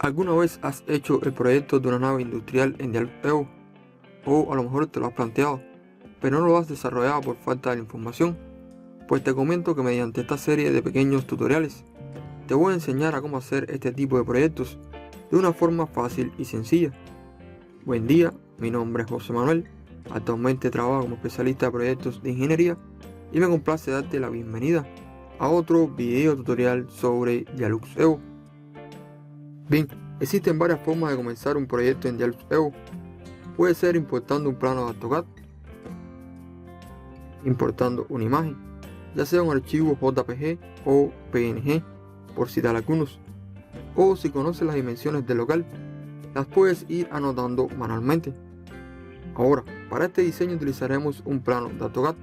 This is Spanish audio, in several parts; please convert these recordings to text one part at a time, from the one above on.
¿Alguna vez has hecho el proyecto de una nave industrial en Dialux-EVO? O a lo mejor te lo has planteado, pero no lo has desarrollado por falta de la información. Pues te comento que mediante esta serie de pequeños tutoriales te voy a enseñar a cómo hacer este tipo de proyectos de una forma fácil y sencilla. Buen día, mi nombre es José Manuel, actualmente trabajo como especialista de proyectos de ingeniería y me complace darte la bienvenida a otro video tutorial sobre Dialux-EVO. Bien, existen varias formas de comenzar un proyecto en Dialux-EVO. Puede ser importando un plano de AutoCAD, importando una imagen, ya sea un archivo JPG o PNG, por citar algunos, o si conoces las dimensiones del local, las puedes ir anotando manualmente. Ahora, para este diseño utilizaremos un plano de AutoCAD,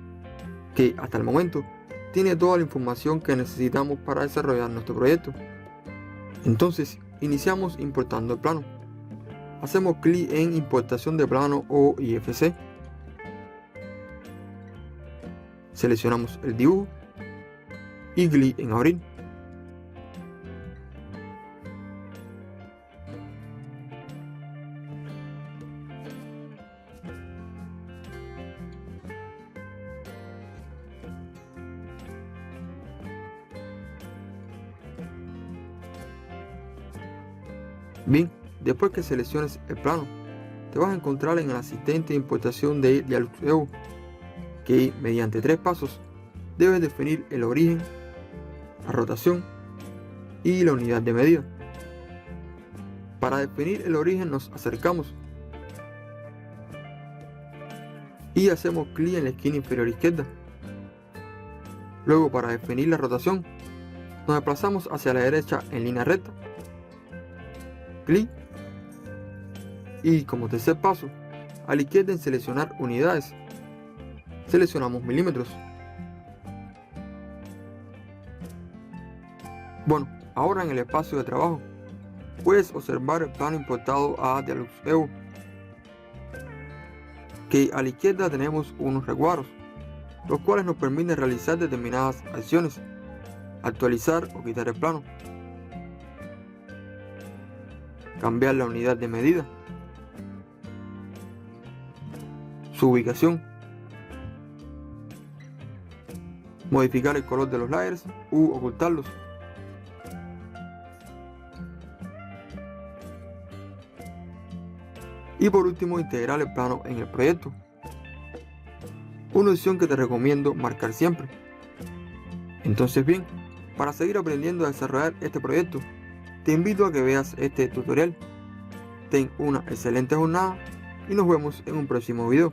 que hasta el momento tiene toda la información que necesitamos para desarrollar nuestro proyecto. Entonces, iniciamos importando el plano. Hacemos clic en importación de plano o IFC. Seleccionamos el dibujo y clic en abrir. Bien, después que selecciones el plano, te vas a encontrar en el asistente de importación de Dialux-EVO, que mediante 3 pasos debes definir el origen, la rotación y la unidad de medida. Para definir el origen nos acercamos y hacemos clic en la esquina inferior izquierda. Luego, para definir la rotación, nos desplazamos hacia la derecha en línea recta, clic, y como tercer paso, a la izquierda en seleccionar unidades, seleccionamos milímetros. Bueno, ahora en el espacio de trabajo puedes observar el plano importado a Dialux-EVO, que a la izquierda tenemos unos recuadros, los cuales nos permiten realizar determinadas acciones, actualizar o quitar el plano, cambiar la unidad de medida, su ubicación, modificar el color de los layers u ocultarlos, y por último integrar el plano en el proyecto, una opción que te recomiendo marcar siempre. Entonces bien, para seguir aprendiendo a desarrollar este proyecto, te invito a que veas este tutorial. Ten una excelente jornada y nos vemos en un próximo video.